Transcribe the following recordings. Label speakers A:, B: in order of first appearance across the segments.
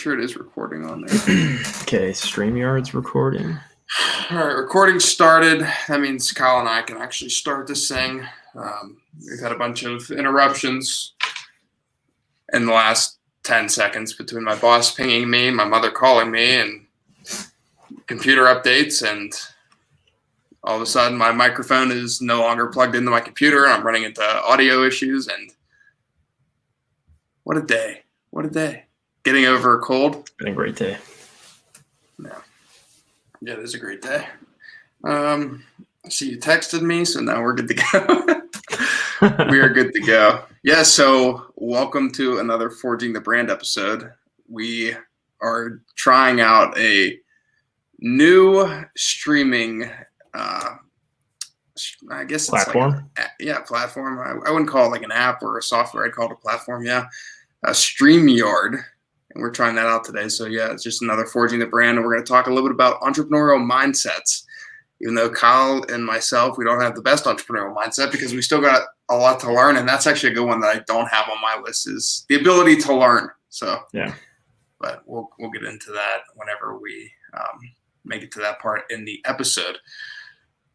A: sure it is recording on there.
B: Okay, StreamYard's recording.
A: All right, recording started. That means Kyle and I can actually start this thing. We've had a bunch of interruptions in the last 10 seconds between my boss pinging me, my mother calling me, and computer updates. And all of a sudden, my microphone is no longer plugged into my computer. I'm running into audio issues. And what a day. What a day. Getting over a cold.
B: It's been a great day.
A: Yeah, it is a great day. I see you texted me, so now we're good to go. We are good to go. Yeah, so welcome to another Forging the Brand episode. We are trying out a new streaming, I guess it's
B: platform.
A: Platform. I wouldn't call it like an app or a software. I'd call it a platform, yeah. StreamYard. And we're trying that out today. So, yeah, it's just another Forging the Brand. And we're going to talk a little bit about entrepreneurial mindsets. Even though Kyle and myself, we don't have the best entrepreneurial mindset because we still got a lot to learn. And that's actually a good one that I don't have on my list is the ability to learn. So,
B: yeah.
A: But we'll get into that whenever we make it to that part in the episode.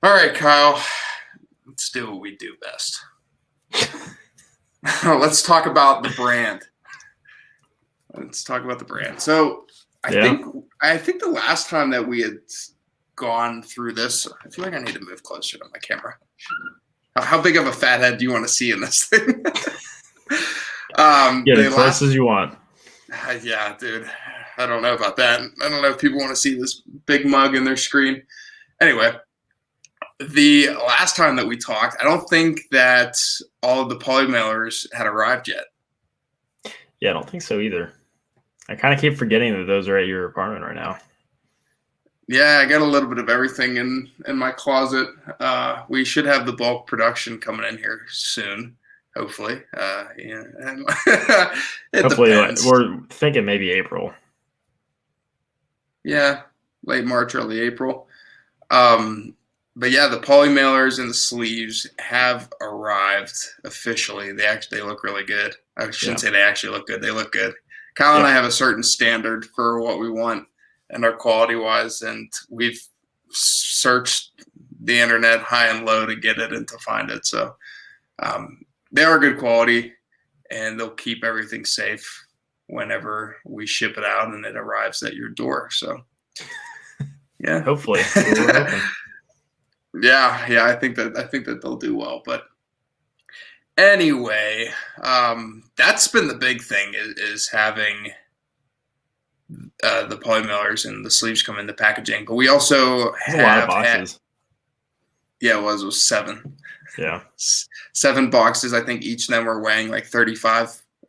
A: All right, Kyle, let's do what we do best. Let's talk about the brand. Let's talk about the brand. So I think the last time that we had gone through this, I feel like I need to move closer to my camera. How big of a fat head do you want to see in this thing?
B: Get as close as you want.
A: Yeah, dude. I don't know about that. I don't know if people want to see this big mug in their screen. Anyway, the last time that we talked, I don't think that all of the poly mailers had arrived yet.
B: Yeah, I don't think so either. I kind of keep forgetting that those are at your apartment right now.
A: Yeah, I got a little bit of everything in my closet. We should have the bulk production coming in here soon, hopefully.
B: Hopefully,
A: depends.
B: We're thinking maybe April.
A: Yeah, late March, early April. But yeah, the poly mailers and the sleeves have arrived officially. They look really good. I shouldn't say they actually look good. They look good. Kyle and I have a certain standard for what we want and our quality wise, and we've searched the internet high and low to get it and to find it. So they are good quality, and they'll keep everything safe whenever we ship it out and it arrives at your door. So yeah,
B: hopefully.
A: Yeah, I think that they'll do well. But anyway, that's been the big thing is having the poly mailers and the sleeves come in the packaging. But we also have
B: a lot of boxes.
A: It was 7.
B: Yeah,
A: 7 boxes. I think each of them were weighing like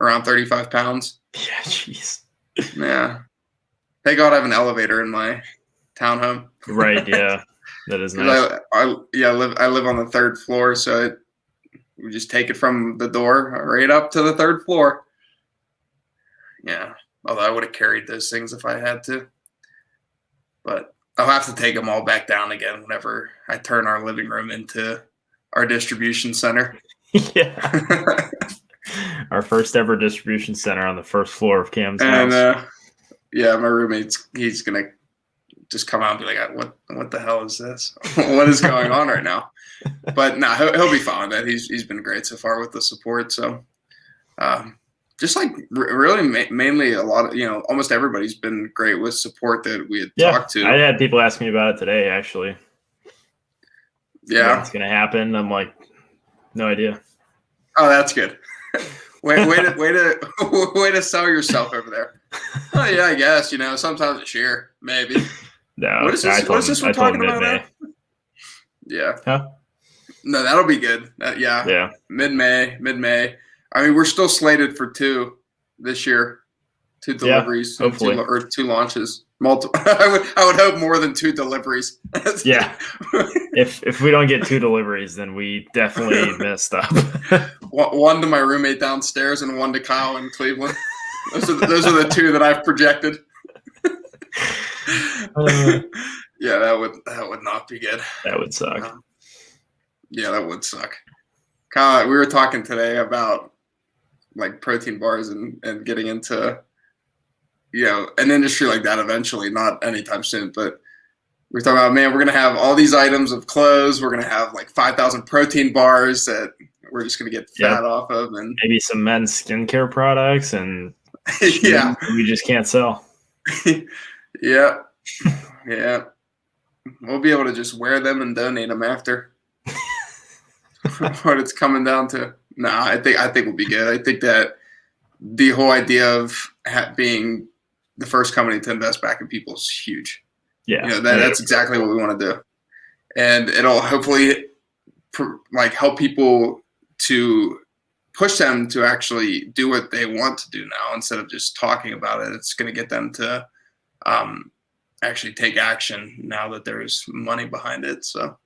A: around 35 pounds.
B: Yeah, jeez.
A: Yeah. Thank God I have an elevator in my townhome.
B: Right. Yeah. That is nice.
A: I live on the 3rd floor, so we just take it from the door right up to the 3rd floor. Yeah, although I would have carried those things if I had to. But I'll have to take them all back down again whenever I turn our living room into our distribution center.
B: Yeah. Our first ever distribution center on the 1st floor of Cam's house.
A: And my roommate's he's going to just come out and be like, what the hell is this? What is going on right now? But no, he'll be fine with that. He's been great so far with the support. So just like really mainly a lot of, almost everybody's been great with support that we had talked to.
B: I had people ask me about it today, actually.
A: Yeah.
B: What's going to happen? I'm like, no idea.
A: Oh, that's good. way to sell yourself over there. Oh yeah, I guess, sometimes it's year, maybe.
B: No,
A: what is this we're talking about now? Yeah.
B: Huh?
A: No, that'll be good. Yeah. Mid-May. I mean, we're still slated for 2 this year. 2 deliveries.
B: Yeah, hopefully.
A: 2 launches. Multiple. I would hope more than 2 deliveries.
B: Yeah. If we don't get 2 deliveries, then we definitely messed up.
A: One to my roommate downstairs and 1 to Kyle in Cleveland. Those are the 2 that I've projected. Yeah, that would not be good.
B: That would suck.
A: Yeah, that would suck. Kyle, we were talking today about like protein bars and getting into an industry like that eventually, not anytime soon, but we're talking about, man, we're going to have all these items of clothes. We're going to have like 5,000 protein bars that we're just going to get fat off of. And
B: maybe some men's skincare products and
A: yeah,
B: we just can't sell.
A: Yeah. We'll be able to just wear them and donate them after. What it's coming down to. Nah, I think we'll be good. I think that the whole idea of being the first company to invest back in people is huge.
B: Yeah,
A: that's exactly what we want to do, and it'll hopefully help people to push them to actually do what they want to do now instead of just talking about it. It's going to get them to actually take action now that there's money behind it. So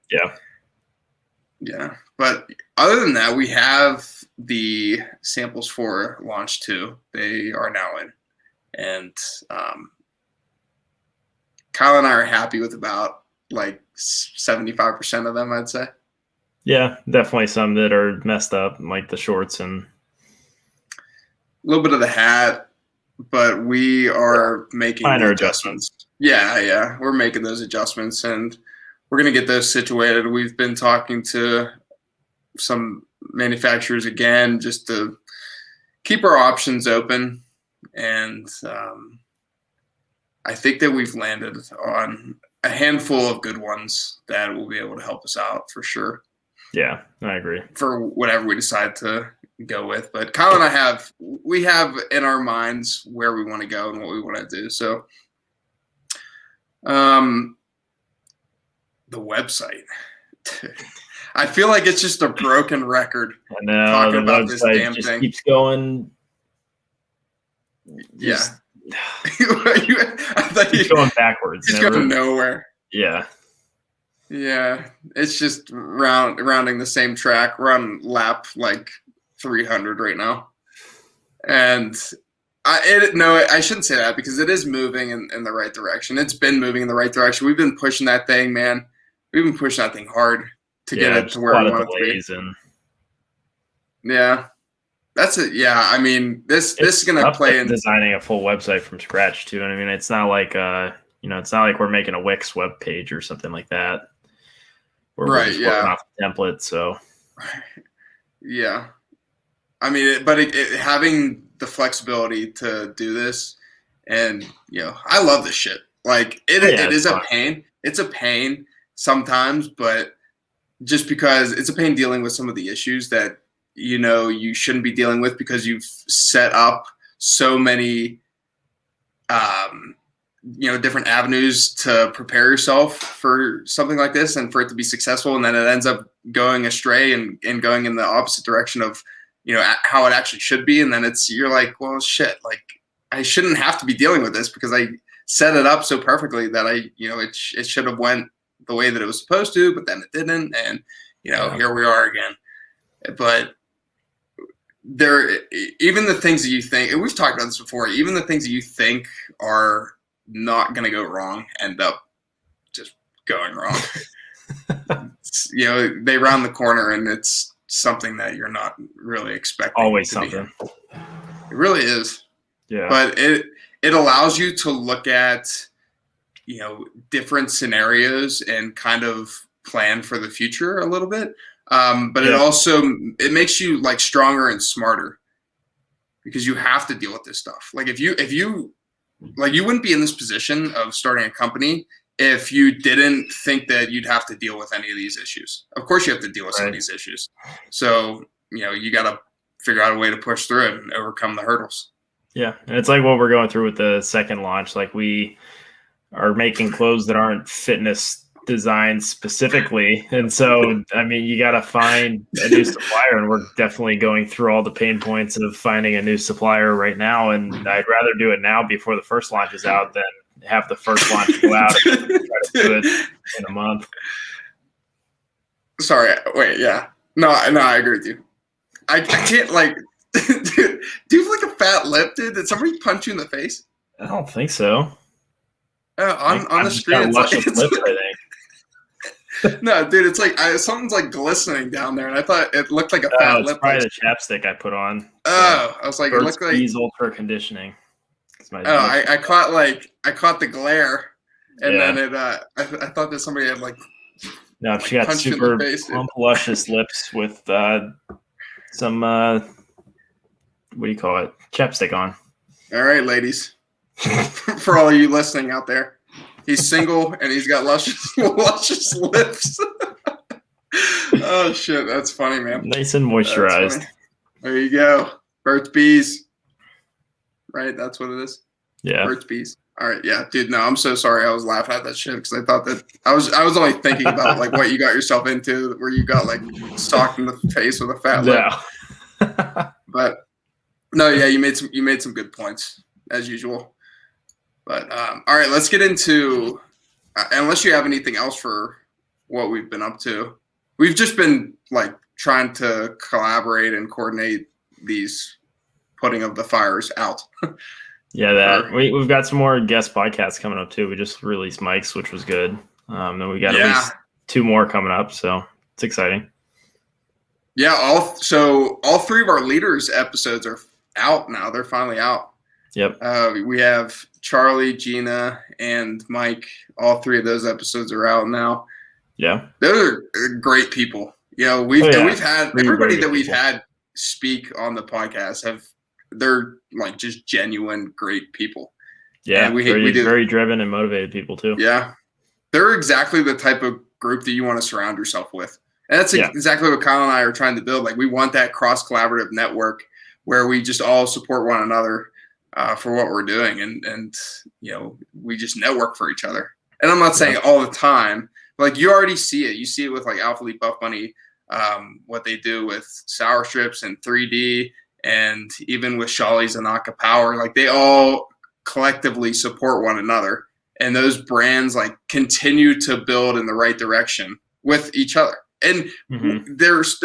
A: yeah. But other than that, we have the samples for launch 2. They are now in, and Kyle and I are happy with about like 75% of them, I'd say.
B: Yeah, definitely some that are messed up, like the shorts and
A: a little bit of the hat, but we are making
B: minor adjustments.
A: Yeah, we're making those adjustments, and we're going to get those situated. We've been talking to some manufacturers again just to keep our options open, and I think that we've landed on a handful of good ones that will be able to help us out for sure.
B: Yeah, I agree.
A: For whatever we decide to go with. But Kyle and I have in our minds where we want to go and what we want to do. So the website. I feel like it's just a broken record.
B: I know,
A: talking about this damn
B: just
A: thing.
B: Keeps going.
A: Yeah.
B: I thought he's going backwards.
A: He's going nowhere.
B: Yeah.
A: Yeah. It's just rounding the same track. We're on lap like 300 right now. And I shouldn't say that because it is moving in the right direction. It's been moving in the right direction. We've been pushing that thing, man. We've been pushing that thing hard to get it to where we want it to be. Yeah. That's it. Yeah, I mean, this is going to play in
B: designing a full website from scratch too. And I mean, it's not like it's not like we're making a Wix web page or something like that. We're just working off the template. So
A: yeah, I mean, but having the flexibility to do this, and I love this shit. Like it is a pain. It's a pain sometimes, but just because it's a pain dealing with some of the issues that you shouldn't be dealing with because you've set up so many different avenues to prepare yourself for something like this and for it to be successful, and then it ends up going astray and going in the opposite direction of how it actually should be, and then you're like, well, shit, like I shouldn't have to be dealing with this because I set it up so perfectly that it should have went the way that it was supposed to, but then it didn't, and here we are again. But even the things that you think, and we've talked about this before, even the things that you think are not going to go wrong end up just going wrong. They round the corner and it's something that you're not really expecting.
B: Always something.
A: It really is.
B: Yeah.
A: But it allows you to look at, different scenarios and kind of plan for the future a little bit. But it makes you like stronger and smarter because you have to deal with this stuff. Like if you you wouldn't be in this position of starting a company if you didn't think that you'd have to deal with any of these issues. Of course you have to deal with some of these issues. So, you got to figure out a way to push through it and overcome the hurdles.
B: Yeah. And it's like what we're going through with the second launch. Like we are making clothes that aren't fitness designed specifically, and so I mean you got to find a new supplier, and we're definitely going through all the pain points of finding a new supplier right now, and I'd rather do it now before the first launch is out than have the first launch go out and try to do it in a month.
A: Sorry, wait, yeah, no, I agree with you. I can't like dude, do you have like a fat lip, dude? Did somebody punch you in the face?
B: I don't think so.
A: On the screen it's
B: lips, I think.
A: No, dude, it's like something's like glistening down there, and I thought it looked like a fat lip.
B: Probably the chapstick I put on.
A: Oh, I was like, it looked like
B: Bees Ultra Conditioning.
A: I caught the glare, and
B: Yeah.
A: then I thought that somebody had
B: No, she got
A: punched you in
B: super
A: the face, dude.
B: plump, luscious lips with some what do you call it? Chapstick on.
A: All right, ladies. For all of you listening out there, he's single and he's got luscious lips. Oh shit, that's funny, man.
B: Nice and moisturized.
A: There you go. Burt's Bees. Right, that's what it is.
B: Yeah.
A: Burt's Bees. All right, yeah, dude. No, I'm so sorry. I was laughing at that shit because I thought that I was only thinking about what you got yourself into, where you got socked in the face with a fat lip.
B: Yeah.
A: But no, yeah, you made some good points as usual. But all right, let's get into. Unless you have anything else for what we've been up to, we've just been trying to collaborate and coordinate these putting of the fires out.
B: Yeah, we've got some more guest podcasts coming up too. We just released Mike's, which was good. Then we got at least 2 more coming up, so it's exciting.
A: Yeah, all 3 of our leaders episodes are out now. They're finally out.
B: Yep.
A: We have Charlie, Gina, and Mike. All 3 of those episodes are out now.
B: Yeah,
A: they're great people. We've had everybody that we've had speak on the podcast they're just genuine great people.
B: Yeah, and we do very driven and motivated people too.
A: Yeah, they're exactly the type of group that you want to surround yourself with. And that's exactly what Kyle and I are trying to build. We want that cross-collaborative network where we just all support one another for what we're doing. And we just network for each other. And I'm not saying all the time. You already see it. You see it with Alpha Leap Buff Bunny, what they do with Sour Strips and 3D, and even with Shawley's and Aka Power. They all collectively support one another. And those brands continue to build in the right direction with each other. And there's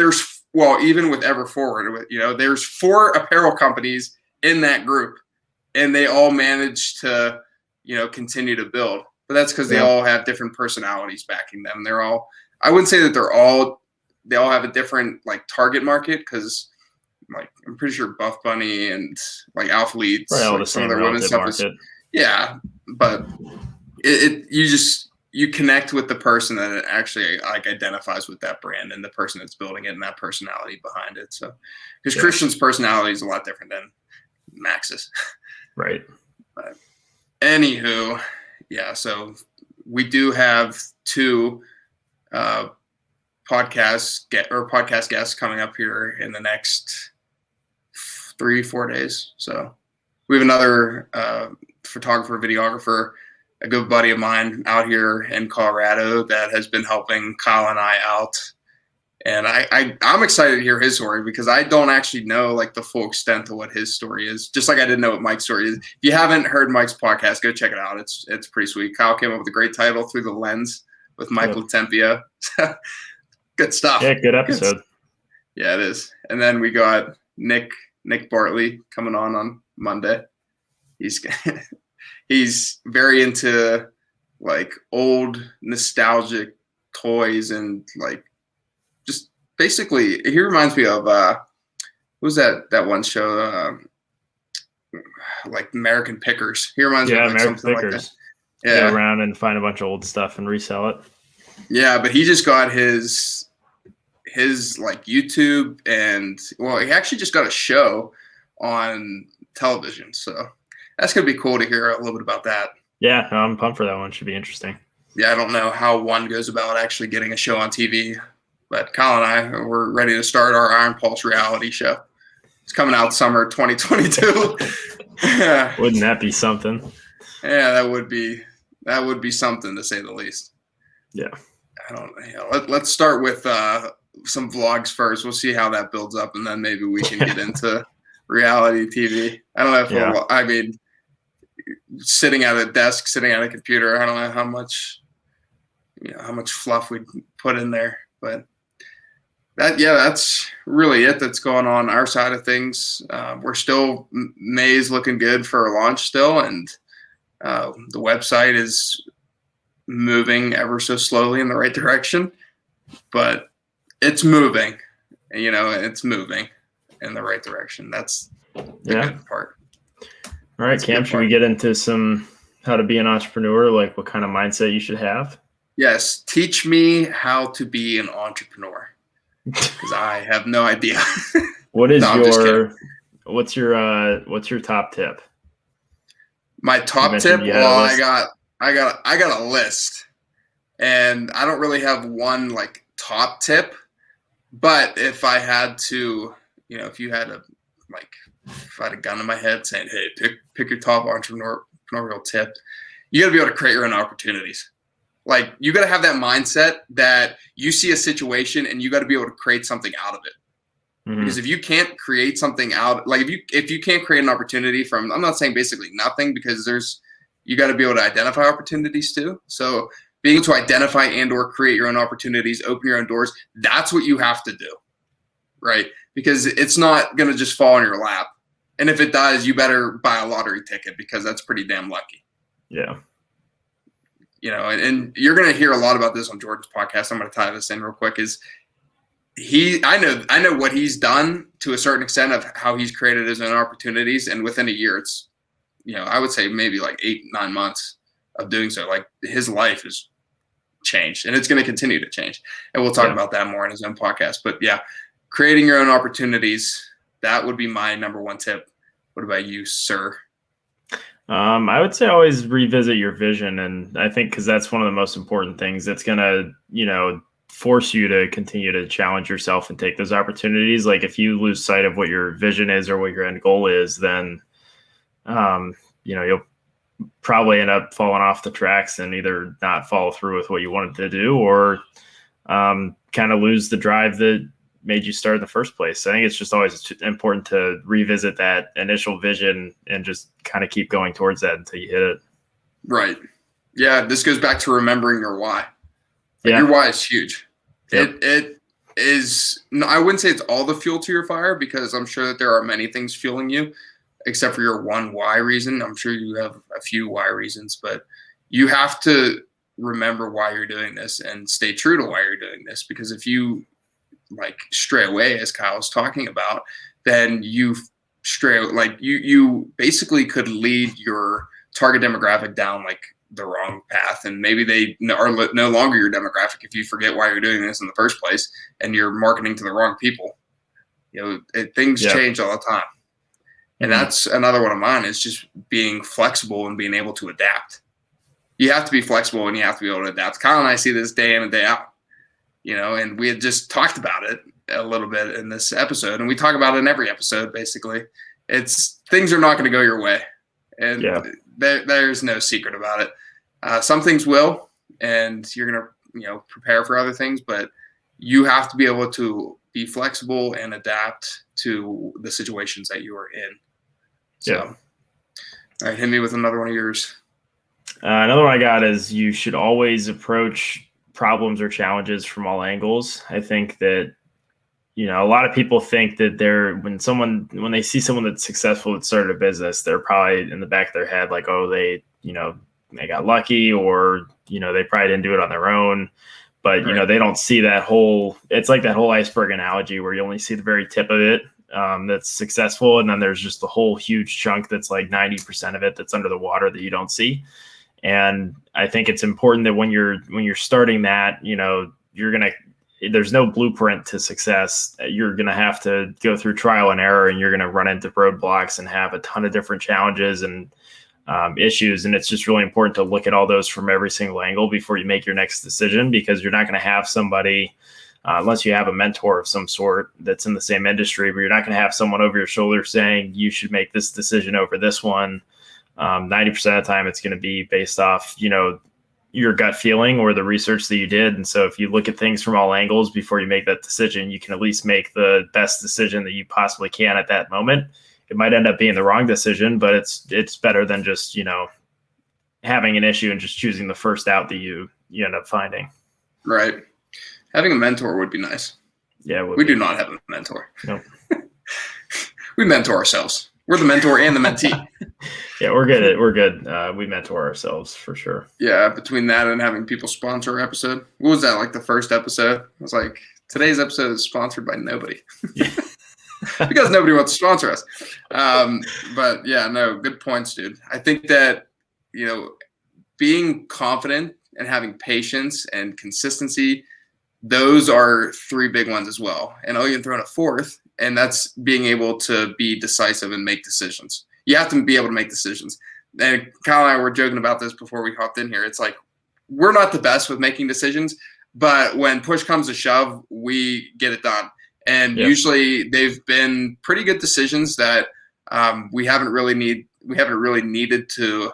A: even with Ever Forward, there's 4 apparel companies in that group, and they all manage to, continue to build. But that's because they all have different personalities backing them. I wouldn't say that they all have a different target market, because I'm pretty sure Buff Bunny and Alpha Leads,
B: all the some of their women's stuff market.
A: But you connect with the person that actually identifies with that brand and the person that's building it and that personality behind it. So, because Christian's personality is a lot different than Max's.
B: Right.
A: But anywho, yeah. So we do have 2 podcast guests coming up here in the next 3-4 days. So we have another photographer, videographer, a good buddy of mine out here in Colorado that has been helping Kyle and I out. And I'm excited to hear his story, because I don't actually know the full extent of what his story is. Just like I didn't know what Mike's story is. If you haven't heard Mike's podcast, go check it out. It's pretty sweet. Kyle came up with a great title, Through the Lens, with Michael Tempia. Good stuff.
B: Yeah, good episode.
A: Yeah, it is. And then we got Nick Bartley coming on Monday. He's very into old nostalgic toys and just basically he reminds me of what was that one show American Pickers. He reminds me of
B: American
A: something
B: Pickers.
A: Like that.
B: Go around and find a bunch of old stuff and resell it.
A: Yeah, but he just got his YouTube, and he actually just got a show on television. So that's going to be cool to hear a little bit about that.
B: Yeah, I'm pumped for that one. Should be interesting.
A: Yeah, I don't know how one goes about actually getting a show on TV, but Kyle and I, we're ready to start our Iron Pulse reality show. It's coming out summer 2022.
B: Wouldn't that be something?
A: Yeah, that would be something, to say the least.
B: Yeah.
A: I don't know. Let's start with some vlogs first. We'll see how that builds up, and then maybe we can get into reality TV. I don't know sitting at a desk, sitting at a computer, I don't know how much fluff we'd put in there, but that's really it that's going on our side of things. We're still, May's looking good for a launch still, and the website is moving ever so slowly in the right direction, but it's moving. It's moving in the right direction. That's the good part.
B: All right, Cam, should we get into some how to be an entrepreneur, like what kind of mindset you should have?
A: Yes. Teach me how to be an entrepreneur because I have no idea.
B: What is
A: No,
B: what's your top tip?
A: my
B: You
A: top
B: mentioned
A: tip?
B: you had a
A: Well,
B: list.
A: I got a list, and I don't really have one like top tip. But if I had to, if you had a like, if I had a gun in my head saying, "Hey, pick your top entrepreneurial tip," you got to be able to create your own opportunities. Like you got to have that mindset that you see a situation and you got to be able to create something out of it. Because
B: Mm-hmm.
A: if you can't create something out, like if you can't create an opportunity from, I'm not saying basically nothing, because you got to be able to identify opportunities too. So being able to identify and or create your own opportunities, open your own doors, that's what you have to do, right? Because it's not going to just fall in your lap. And if it does, you better buy a lottery ticket because that's pretty damn lucky.
B: Yeah.
A: And you're going to hear a lot about this on Jordan's podcast. I'm going to tie this in real quick. I know what he's done to a certain extent of how he's created his own opportunities, and within a year, it's I would say maybe like 8-9 months of doing so. Like his life has changed, and it's going to continue to change. And we'll talk about that more in his own podcast. But yeah, creating your own opportunities, that would be my number one tip. What about you, sir?
B: I would say always revisit your vision. And I think because that's one of the most important things that's going to, force you to continue to challenge yourself and take those opportunities. Like if you lose sight of what your vision is or what your end goal is, then, you'll probably end up falling off the tracks and either not follow through with what you wanted to do or kind of lose the drive that made you start in the first place. So I think it's just always important to revisit that initial vision and just kind of keep going towards that until you hit it.
A: Right. Yeah. This goes back to remembering your why. Like
B: Yeah.
A: your why is huge.
B: Yep.
A: It is. I wouldn't say it's all the fuel to your fire, because I'm sure that there are many things fueling you, except for your one why reason. I'm sure you have a few why reasons, but you have to remember why you're doing this and stay true to why you're doing this. Because if you stray away, as Kyle was talking about, then you basically could lead your target demographic down the wrong path, and maybe they are no longer your demographic if you forget why you're doing this in the first place and you're marketing to the wrong people. Things change all the time. And that's another one of mine, is just being flexible and being able to adapt. You have to be flexible and you have to be able to adapt. Kyle and I see this day in and day out, and we had just talked about it a little bit in this episode, and we talk about it in every episode. Basically, things are not going to go your way, and there's no secret about it. Some things will, and you're going to, prepare for other things, but you have to be able to be flexible and adapt to the situations that you are in. So, all right, hit me with another one of yours.
B: Another one I got is you should always approach problems or challenges from all angles. I think that, a lot of people think that when they see someone that's successful that started a business, they're probably in the back of their head like, oh, they got lucky, or, they probably didn't do it on their own. But, they don't see it's like that whole iceberg analogy where you only see the very tip of it that's successful. And then there's just the whole huge chunk that's like 90% of it that's under the water that you don't see. And I think it's important that when you're starting that, there's no blueprint to success. You're going to have to go through trial and error, and you're going to run into roadblocks and have a ton of different challenges and issues. And it's just really important to look at all those from every single angle before you make your next decision, because you're not going to have somebody, unless you have a mentor of some sort that's in the same industry, but you're not going to have someone over your shoulder saying you should make this decision over this one. 90% of the time it's going to be based off, your gut feeling or the research that you did. And so if you look at things from all angles before you make that decision, you can at least make the best decision that you possibly can at that moment. It might end up being the wrong decision, but it's better than just, having an issue and just choosing the first out that you end up finding.
A: Right. Having a mentor would be nice.
B: Yeah.
A: We do not have a mentor.
B: Nope.
A: We mentor ourselves. We're the mentor and the mentee.
B: Yeah, we're good. We mentor ourselves for sure.
A: Yeah, between that and having people sponsor our episode. What was that, like the first episode? I was like, today's episode is sponsored by nobody. because nobody wants to sponsor us. But yeah, no, good points, dude. I think that, being confident and having patience and consistency, those are three big ones as well. And I'll even throw in a fourth, and that's being able to be decisive and make decisions. You have to be able to make decisions. And Kyle and I were joking about this before we hopped in here. It's like, we're not the best with making decisions, but when push comes to shove, we get it done. And usually they've been pretty good decisions that we haven't really needed to,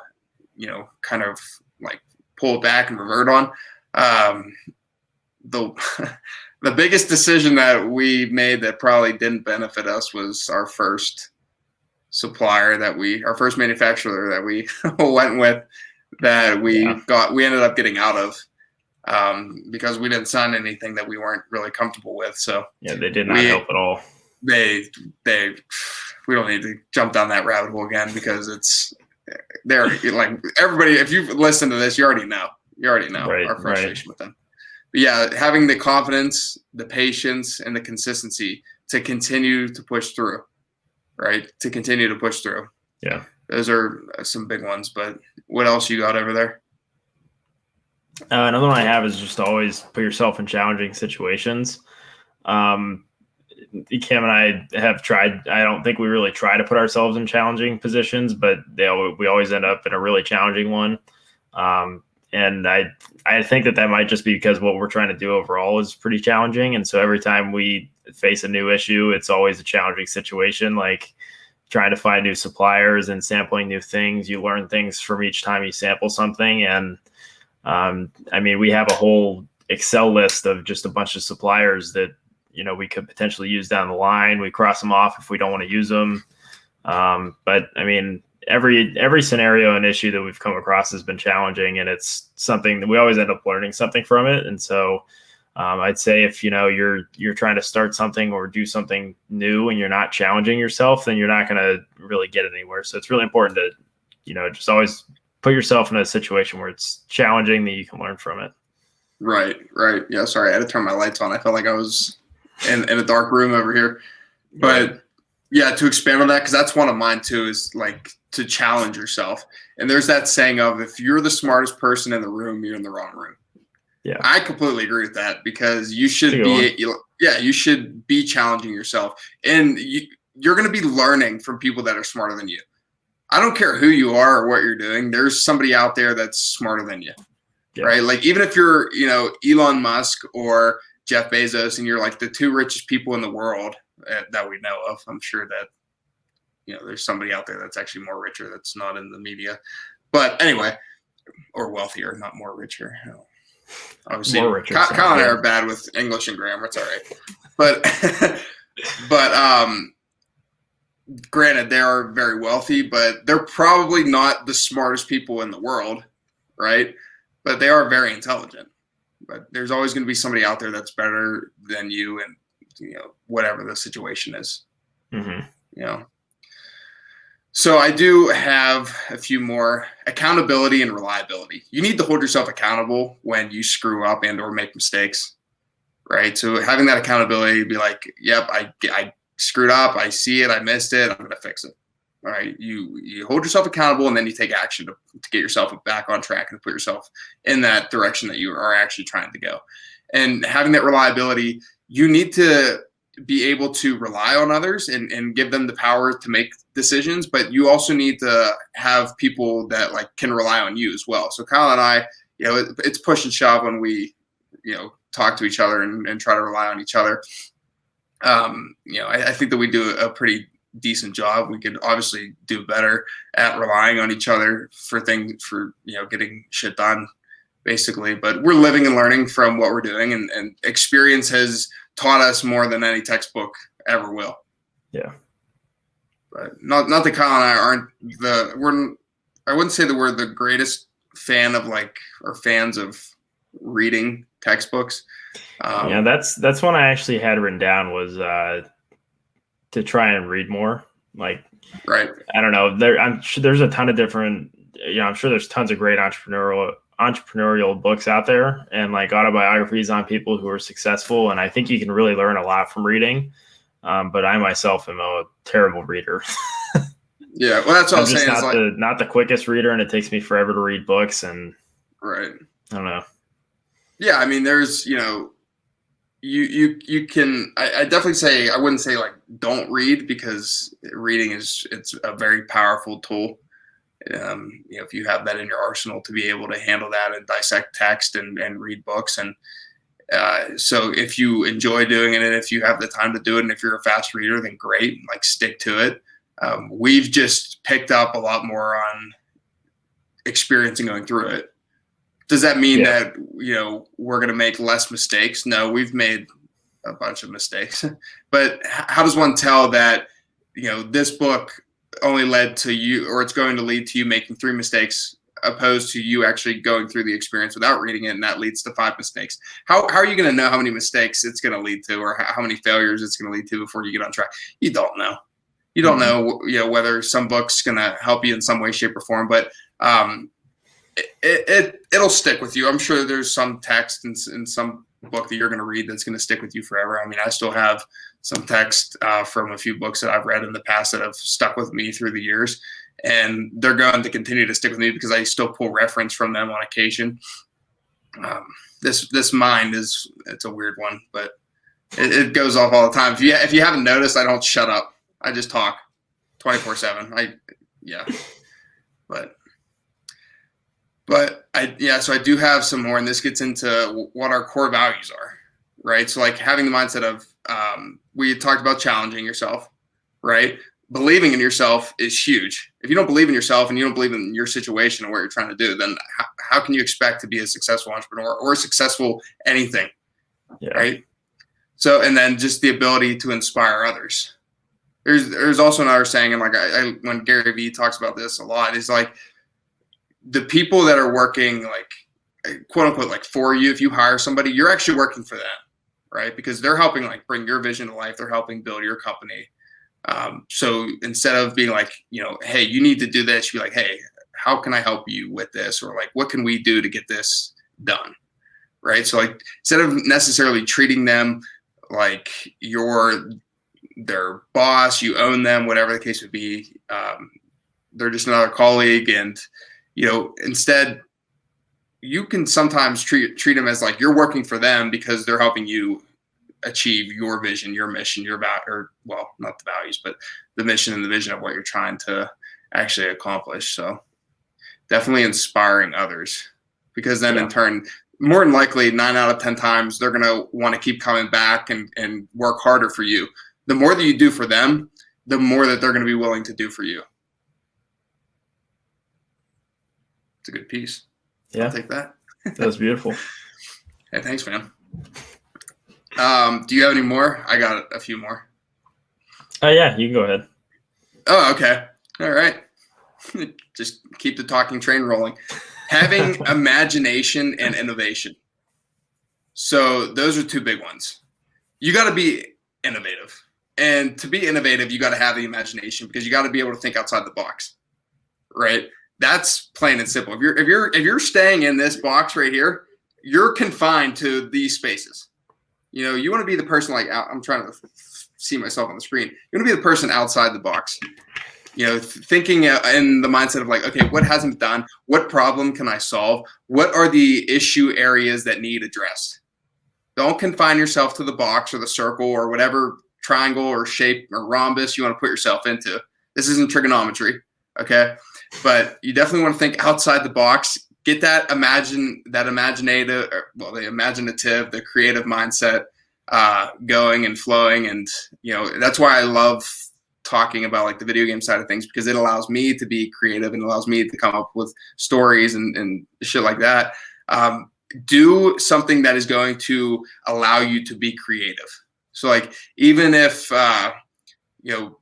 A: kind of like pull back and revert on. The biggest decision that we made that probably didn't benefit us was our first our first manufacturer that we went with, that we ended up getting out of because we didn't sign anything that we weren't really comfortable with. So
B: they did not help at all.
A: We don't need to jump down that rabbit hole again, because they're like, everybody, if you've listened to this, you already know our frustration with them. But yeah, having the confidence, the patience, and the consistency to continue to push through, right? To continue to push through.
B: Yeah.
A: Those are some big ones, but what else you got over there?
B: Another one I have is just always put yourself in challenging situations. Cam and I have tried. I don't think we really try to put ourselves in challenging positions, but we always end up in a really challenging one. And I think that might just be because what we're trying to do overall is pretty challenging. And so every time we face a new issue, it's always a challenging situation, like trying to find new suppliers and sampling new things. You learn things from each time you sample something. And we have a whole Excel list of just a bunch of suppliers that, we could potentially use down the line. We cross them off if we don't want to use them. But every scenario and issue that we've come across has been challenging, and it's something that we always end up learning something from it. And so I'd say if you're trying to start something or do something new and you're not challenging yourself, then you're not going to really get anywhere. So it's really important to just always put yourself in a situation where it's challenging, that you can learn from it.
A: Right. Yeah, sorry, I had to turn my lights on. I felt like I was in a dark room over here. But yeah, to expand on that, because that's one of mine too, is like to challenge yourself. And there's that saying of, if you're the smartest person in the room, you're in the wrong room.
B: Yeah,
A: I completely agree with that, because you should be challenging yourself, and you're going to be learning from people that are smarter than you. I don't care who you are or what you're doing. There's somebody out there that's smarter than you, right? Like, even if you're, Elon Musk or Jeff Bezos, and you're like the two richest people in the world that we know of, I'm sure that, there's somebody out there that's actually more richer that's not in the media. But anyway, or wealthier, not more richer. Obviously, Kyle and I are bad with English and grammar. It's all right. But granted, they are very wealthy, but they're probably not the smartest people in the world, right? But they are very intelligent. But there's always going to be somebody out there that's better than you, and whatever the situation is.
B: Mm-hmm.
A: So I do have a few more: accountability and reliability. You need to hold yourself accountable when you screw up and or make mistakes, right? So having that accountability, be like, yep, I screwed up. I see it. I missed it. I'm going to fix it. All right. You hold yourself accountable, and then you take action to get yourself back on track and put yourself in that direction that you are actually trying to go. And having that reliability, you need to be able to rely on others and give them the power to make decisions, but you also need to have people that like can rely on you as well. So Kyle and I, it's push and shove when we, talk to each other and try to rely on each other. I think that we do a pretty decent job. We could obviously do better at relying on each other for getting shit done, basically. But we're living and learning from what we're doing, and experience has taught us more than any textbook ever will.
B: Yeah.
A: But not that Kyle and I aren't I wouldn't say that we're the greatest fans of reading textbooks.
B: That's one I actually had written down, was to try and read more. Like,
A: right.
B: I don't know. I'm sure there's a ton of different, I'm sure there's tons of great entrepreneurial books out there, and like autobiographies on people who are successful. And I think you can really learn a lot from reading. But I myself am a terrible reader.
A: Yeah, well, that's what I was saying.
B: Not the quickest reader, and it takes me forever to read books. And
A: right.
B: I don't know.
A: Yeah, I mean, there's you can. I definitely say I wouldn't say like don't read, because reading it's a very powerful tool. If you have that in your arsenal to be able to handle that and dissect text and read books, and so if you enjoy doing it and if you have the time to do it and if you're a fast reader, then great, like stick to it. We've just picked up a lot more on experience and going through it. Does that mean that we're going to make less mistakes? No, we've made a bunch of mistakes. But how does one tell that this book only led to you, or it's going to lead to you making 3 mistakes, opposed to you actually going through the experience without reading it, and that leads to 5 mistakes? How are you going to know how many mistakes it's going to lead to, or how many failures it's going to lead to before you get on track? You don't know. You don't know, whether some book's going to help you in some way, shape, or form, but it'll stick with you. I'm sure there's some text in some book that you're going to read that's going to stick with you forever. I mean, I still have some text from a few books that I've read in the past that have stuck with me through the years, and they're going to continue to stick with me because I still pull reference from them on occasion. This mind it's a weird one, but it goes off all the time. If you haven't noticed, I don't shut up. I just talk 24/7. So I do have some more, and this gets into what our core values are, right? So like having the mindset of, we talked about challenging yourself, right? Believing in yourself is huge. If you don't believe in yourself and you don't believe in your situation and what you're trying to do, then how can you expect to be a successful entrepreneur or successful anything, right? So, and then just the ability to inspire others. There's also another saying, and like when Gary Vee talks about this a lot, is like the people that are working like quote unquote like for you. If you hire somebody, you're actually working for them, right? Because they're helping like bring your vision to life. They're helping build your company. So instead of being like, hey, you need to do this, you're like, hey, how can I help you with this? Or like, what can we do to get this done? Right. So like, instead of necessarily treating them like you're their boss, you own them, whatever the case would be, they're just another colleague. And, instead you can sometimes treat them as like you're working for them because they're helping you achieve your vision, your mission, not the values, but the mission and the vision of what you're trying to actually accomplish. So definitely inspiring others, because then in turn, more than likely 9 out of 10 times, they're going to want to keep coming back and work harder for you. The more that you do for them, the more that they're going to be willing to do for you. It's a good piece.
B: Yeah.
A: I'll take that.
B: That was beautiful.
A: Hey, thanks, man. Do you have any more? I got a few more.
B: Oh, yeah, you can go ahead.
A: Oh, okay. All right. Just keep the talking train rolling. Having imagination and innovation. So those are 2 big ones. You got to be innovative. And to be innovative, you got to have the imagination, because you got to be able to think outside the box, right? That's plain and simple. If you're staying in this box right here, you're confined to these spaces. You want to be the person, like, I'm trying to see myself on the screen. You want to be the person outside the box, thinking in the mindset of like, okay, what hasn't been done? What problem can I solve? What are the issue areas that need addressed? Don't confine yourself to the box or the circle or whatever triangle or shape or rhombus you want to put yourself into. This isn't trigonometry, okay? But you definitely want to think outside the box. Get the imaginative, the creative mindset going and flowing. And, that's why I love talking about like the video game side of things, because it allows me to be creative and allows me to come up with stories and shit like that. Do something that is going to allow you to be creative. So like, even if,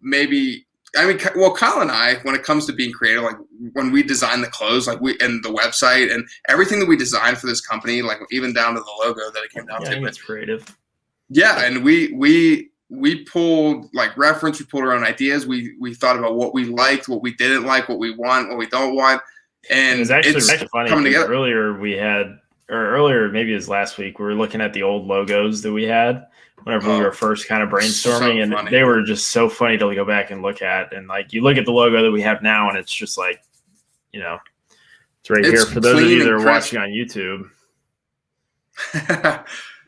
A: maybe, Kyle and I, when it comes to being creative, like when we design the clothes, and the website and everything that we designed for this company, like even down to the logo that it came down to.
B: I think it's creative.
A: Yeah. And we pulled like reference, we pulled our own ideas. We thought about what we liked, what we didn't like, what we want, what we don't want. And
B: it was actually funny,
A: coming together.
B: Earlier we had or earlier, maybe it was last week, we were looking at the old logos that we had whenever we were first kind of brainstorming, and
A: funny.
B: they were just so funny to go back and look at. And like you look at the logo that we have now, and it's just like, it's right here for those of you that are watching on YouTube.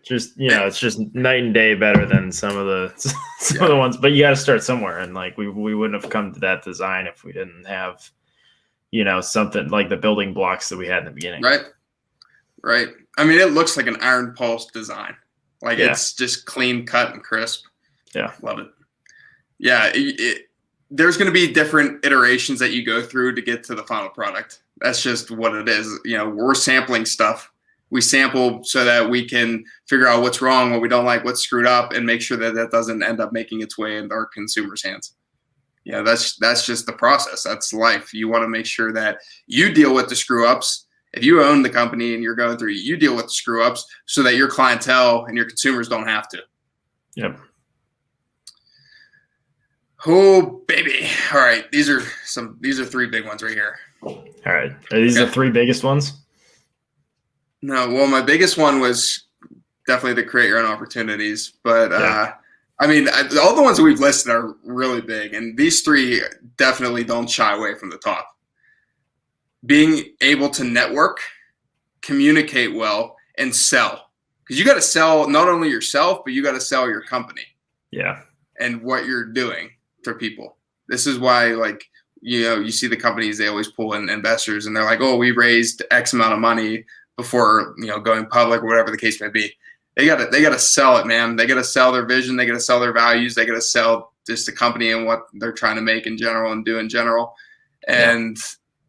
B: Just it's just night and day better than some of the ones, but you got to start somewhere, and like we wouldn't have come to that design if we didn't have something like the building blocks that we had in the beginning.
A: Right. I mean, it looks like an Iron Pulse design. Like it's just clean cut and crisp.
B: Yeah,
A: love it. Yeah, there's going to be different iterations that you go through to get to the final product. That's just what it is. We're sampling stuff. We sample so that we can figure out what's wrong, what we don't like, what's screwed up, and make sure that doesn't end up making its way into our consumers' hands. That's just the process. That's life. You want to make sure that you deal with the screw ups. If you own the company and you're going through, you deal with the screw ups so that your clientele and your consumers don't have to.
B: Yep.
A: Oh baby! All right, these are three big ones right here.
B: All right, are these the three biggest ones?
A: No, well, my biggest one was definitely to create your own opportunities. But I mean, all the ones that we've listed are really big, and these three definitely don't shy away from the top. Being able to network, communicate well, and sell. Because you got to sell not only yourself, but you got to sell your company.
B: Yeah.
A: And what you're doing for people. This is why, like, you see the companies, they always pull in investors, and they're like, oh, we raised X amount of money before going public or whatever the case may be. They gotta sell it, man. They gotta sell their vision. They gotta sell their values. They gotta sell just the company and what they're trying to make in general and do in general. And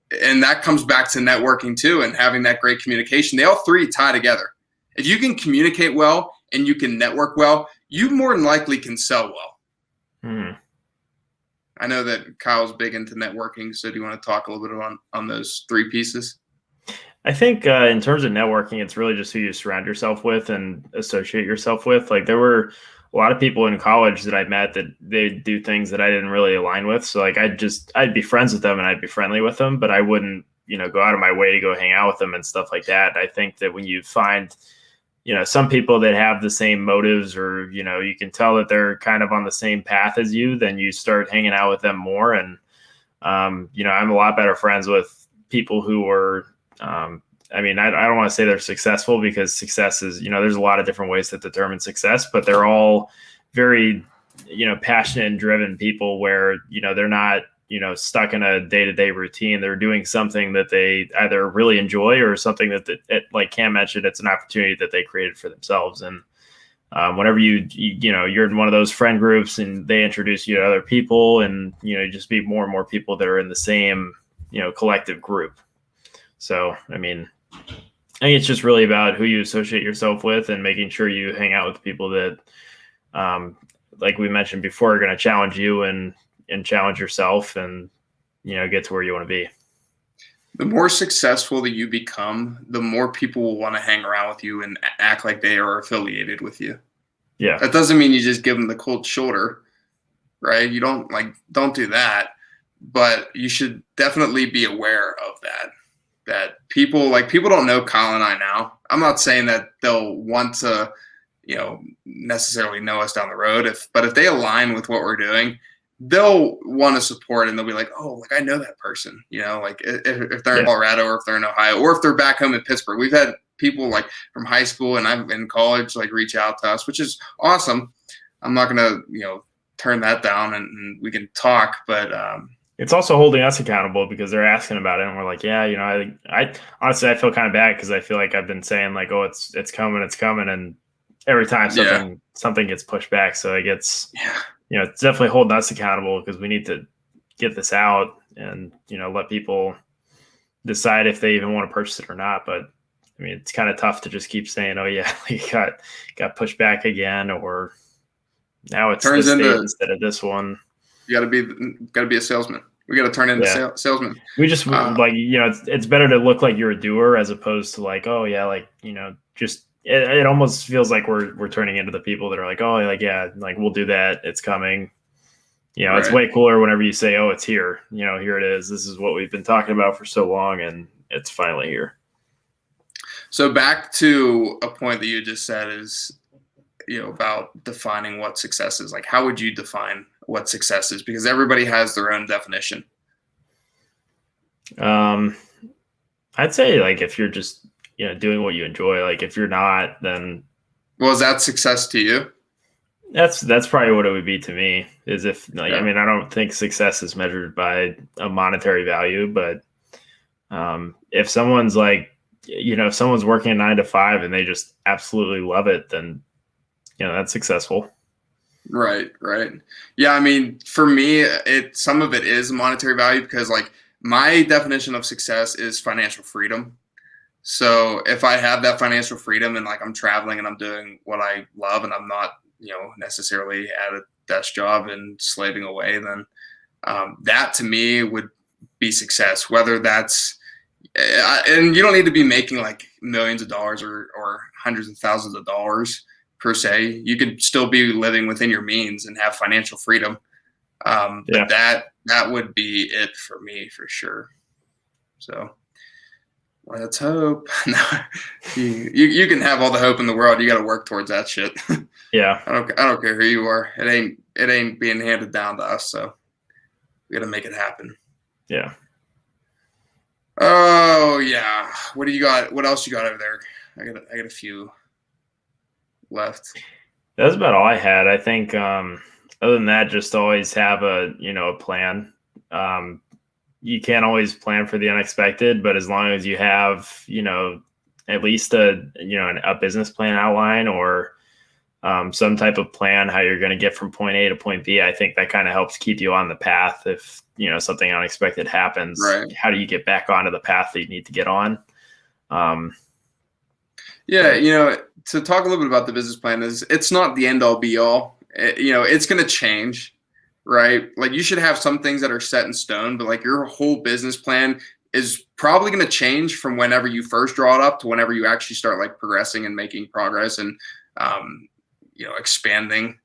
A: that comes back to networking too, and having that great communication. They all three tie together. If you can communicate well and you can network well, you more than likely can sell well. I know that Kyle's big into networking, so do you want to talk a little bit on those three pieces?
B: I think in terms of networking, it's really just who you surround yourself with and associate yourself with. Like there were a lot of people in college that I met that they do things that I didn't really align with. So like I'd be friends with them and I'd be friendly with them, but I wouldn't, go out of my way to go hang out with them and stuff like that. I think that when you find, some people that have the same motives or, you can tell that they're kind of on the same path as you, then you start hanging out with them more. And, I'm a lot better friends with people who are, I don't want to say they're successful because success is, there's a lot of different ways to determine success, but they're all very, passionate and driven people where, they're not, stuck in a day-to-day routine. They're doing something that they either really enjoy or something that like Cam mentioned, it's an opportunity that they created for themselves. And whenever you're in one of those friend groups and they introduce you to other people and, you just meet more and more people that are in the same, collective group. So, I think it's just really about who you associate yourself with and making sure you hang out with people that, like we mentioned before, are going to challenge you and challenge yourself and, get to where you want to be.
A: The more successful that you become, the more people will want to hang around with you and act like they are affiliated with you.
B: Yeah.
A: That doesn't mean you just give them the cold shoulder, right? You don't do that, but you should definitely be aware of that people don't know Kyle and I now. I'm not saying that they'll want to, necessarily know us down the road. But if they align with what we're doing, they'll want to support and they'll be like, oh, like I know that person, if they're in Colorado or if they're in Ohio or if they're back home in Pittsburgh. We've had people like from high school and I'm in college, like reach out to us, which is awesome. I'm not going to, turn that down and we can talk, but,
B: it's also holding us accountable because they're asking about it and we're like, yeah, I honestly, I feel kind of bad because I feel like I've been saying like, oh, it's coming. And every time something gets pushed back. So it gets, it's definitely holding us accountable because we need to get this out and, let people decide if they even want to purchase it or not. But it's kind of tough to just keep saying, oh yeah, you got pushed back again, or now it's this date instead of this one.
A: You got to be a salesman. We got to turn into salesmen.
B: We just it's better to look like you're a doer as opposed to like, oh yeah, like, just it almost feels like we're turning into the people that are like, oh, like, yeah, like we'll do that. It's coming. Right. It's way cooler whenever you say, oh, it's here. Here it is. This is what we've been talking about for so long, and it's finally here.
A: So back to a point that you just said is, about defining what success is. Like, how would you define what success is? Because everybody has their own definition.
B: Um, I'd say like if you're just doing what you enjoy, like if you're not, then
A: Well, is that success to you?
B: that's probably what it would be to me. Is if like I
A: Yeah.
B: mean I don't think success is measured by a monetary value, but if someone's like if someone's working a 9 to 5 and they just absolutely love it, then that's successful.
A: Right, right. Yeah, I mean, for me, some of it is monetary value because like my definition of success is financial freedom. So if I have that financial freedom and like I'm traveling and I'm doing what I love and I'm not, necessarily at a desk job and slaving away, then that to me would be success. Whether that's and you don't need to be making like millions of dollars or hundreds of thousands of dollars per se. You could still be living within your means and have financial freedom.
B: Yeah.
A: But that would be it for me for sure. So let's hope. No, you can have all the hope in the world. You got to work towards that shit.
B: Yeah.
A: I don't care who you are. It ain't being handed down to us. So we got to make it happen.
B: Yeah.
A: Oh yeah. What do you got? What else you got over there? I got a few left.
B: That's about all I had. I think other than that, just always have a plan. You can't always plan for the unexpected, but as long as you have at least a business plan outline or some type of plan how you're going to get from point A to point B, I think that kind of helps keep you on the path. If something unexpected happens,
A: Right.
B: How do you get back onto the path that you need to get on?
A: Yeah, to talk a little bit about the business plan is it's not the end all be all. It's going to change, right? Like you should have some things that are set in stone, but like your whole business plan is probably going to change from whenever you first draw it up to whenever you actually start like progressing and making progress and expanding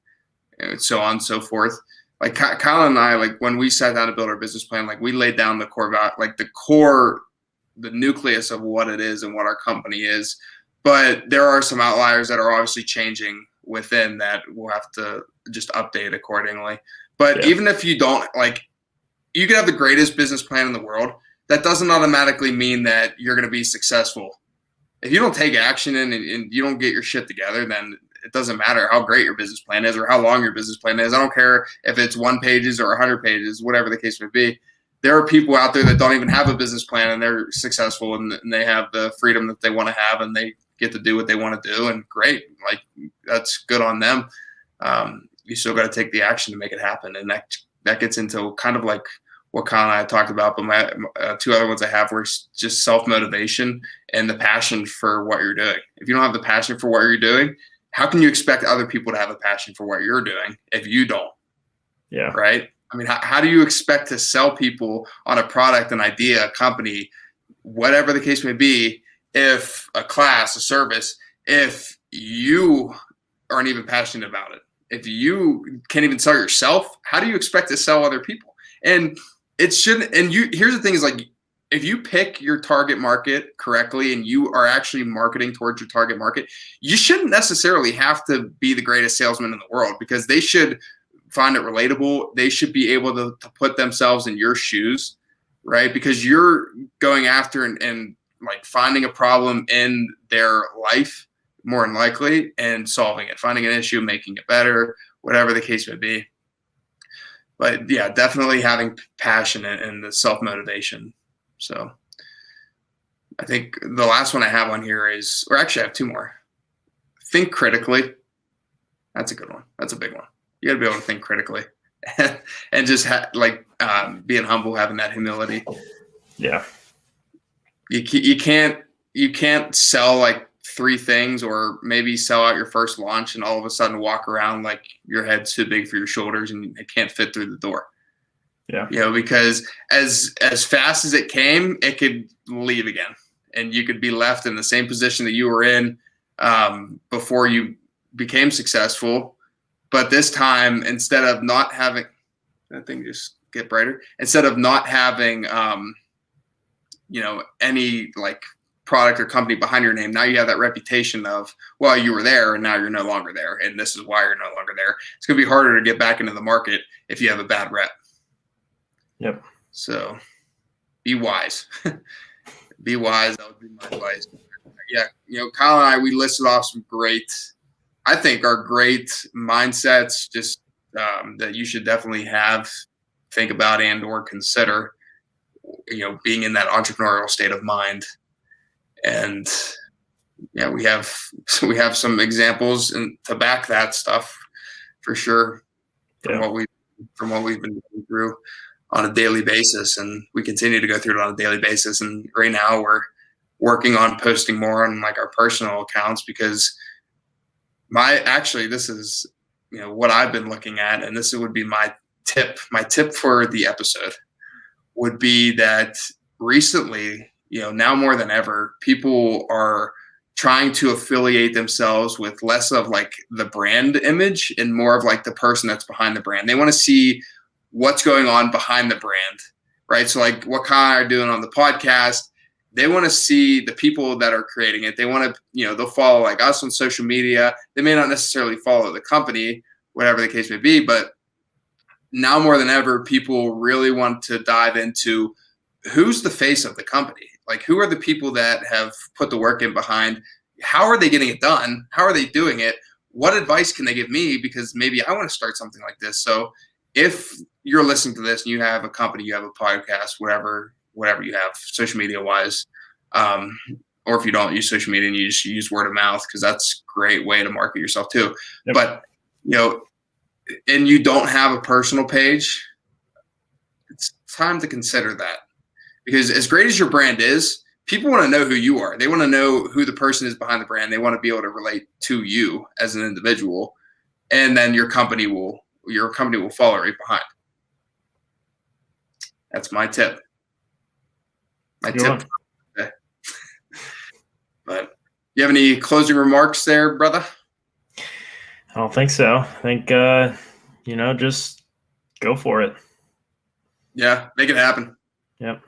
A: and so on and so forth. Like Kyle and I, like when we sat down to build our business plan, like we laid down the the nucleus of what it is and what our company is. But there are some outliers that are obviously changing within that we'll have to just update accordingly. But even if you don't, like, you could have the greatest business plan in the world. That doesn't automatically mean that you're going to be successful. If you don't take action and you don't get your shit together, then it doesn't matter how great your business plan is or how long your business plan is. I don't care if it's 1 pages or 100 pages, whatever the case may be. There are people out there that don't even have a business plan and they're successful and they have the freedom that they want to have and they get to do what they want to do. And great, like that's good on them. You still got to take the action to make it happen. And that gets into kind of like what Kyle and I talked about, but my two other ones I have were just self-motivation and the passion for what you're doing. If you don't have the passion for what you're doing, how can you expect other people to have a passion for what you're doing if you don't?
B: Yeah.
A: Right. I mean, how do you expect to sell people on a product, an idea, a company, whatever the case may be, if a class, a service, if you aren't even passionate about it? If you can't even sell yourself, how do you expect to sell other people? And it shouldn't. And here's the thing: is like if you pick your target market correctly and you are actually marketing towards your target market, you shouldn't necessarily have to be the greatest salesman in the world because they should find it relatable. They should be able to put themselves in your shoes, right? Because you're going after and like finding a problem in their life more than likely and solving it, finding an issue, making it better, whatever the case may be. But yeah, definitely having passion and the self-motivation. So I think the last one I have on here is, or actually I have 2 more. Think critically. That's a good one. That's a big one. You got to be able to think critically and just being humble, having that humility.
B: Yeah.
A: You can't sell like 3 things or maybe sell out your first launch and all of a sudden walk around like your head's too big for your shoulders and it can't fit through the door.
B: Yeah.
A: Because as fast as it came, it could leave again and you could be left in the same position that you were in before you became successful. But this time, instead of not having that thing just get brighter, instead of not having, any like product or company behind your name, now you have that reputation of, well, you were there and now you're no longer there, and this is why you're no longer there. It's going to be harder to get back into the market if you have a bad rep.
B: Yep.
A: So be wise. Be wise. That would be my advice. Yeah, Kyle and I, we listed off some great, I think, are great mindsets just that you should definitely think about and or consider, being in that entrepreneurial state of mind. And yeah, we have some examples and to back that stuff for sure from what we've been going through on a daily basis, and we continue to go through it on a daily basis. And right now we're working on posting more on like our personal accounts, because this is what I've been looking at, and this would be my tip. My tip for the episode would be that recently, now more than ever, people are trying to affiliate themselves with less of like the brand image and more of like the person that's behind the brand. They want to see what's going on behind the brand, right? So like what Kyle and I are doing on the podcast, they want to see the people that are creating it. They want to, they'll follow like us on social media. They may not necessarily follow the company, whatever the case may be, but now more than ever, people really want to dive into who's the face of the company. Like, who are the people that have put the work in behind? How are they getting it done? How are they doing it? What advice can they give me? Because maybe I want to start something like this. So if you're listening to this and you have a company, you have a podcast, whatever you have, social media wise, or if you don't use social media and you just use word of mouth, because that's a great way to market yourself too. Yep. But, and you don't have a personal page, it's time to consider that. Because as great as your brand is, people want to know who you are. They want to know who the person is behind the brand. They want to be able to relate to you as an individual, and then your company will follow right behind. That's my tip. Tip. But you have any closing remarks there, brother?
B: I don't think so. I think just go for it.
A: Yeah, make it happen.
B: Yep.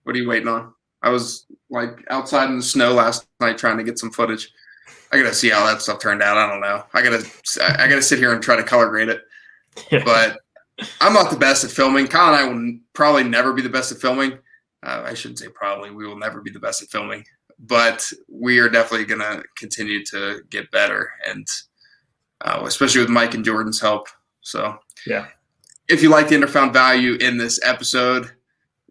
A: What are you waiting on? I was like outside in the snow last night trying to get some footage. I gotta see how that stuff turned out. I don't know. I gotta sit here and try to color grade it. Yeah. But I'm not the best at filming. Kyle and I will probably never be the best at filming. I shouldn't say probably. We will never be the best at filming. But we are definitely gonna continue to get better, and especially with Mike and Jordan's help. So
B: yeah.
A: If you liked and found value in this episode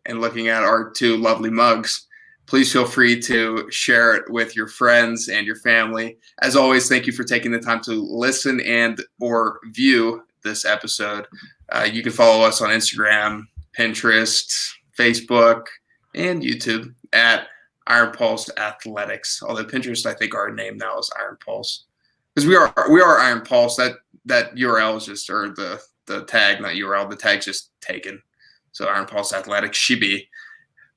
A: and looking at our two lovely mugs, please feel free to share it with your friends and your family. As always, thank you for taking the time to listen and or view this episode. You can follow us on Instagram, Pinterest, Facebook, and YouTube at Iron Pulse Athletics. Although Pinterest, I think our name now is Iron Pulse, because we are Iron Pulse. That URL is just, or the tag, not URL. The tag's just taken. So Iron Pulse Athletics, she be.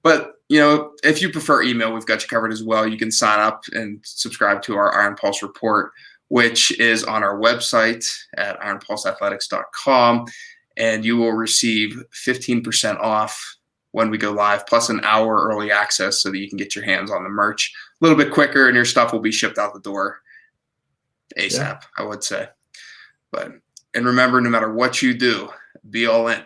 A: But, if you prefer email, we've got you covered as well. You can sign up and subscribe to our Iron Pulse report, which is on our website at ironpulseathletics.com. And you will receive 15% off when we go live, plus an hour early access so that you can get your hands on the merch a little bit quicker, and your stuff will be shipped out the door ASAP, I would say. And remember, no matter what you do, be all in.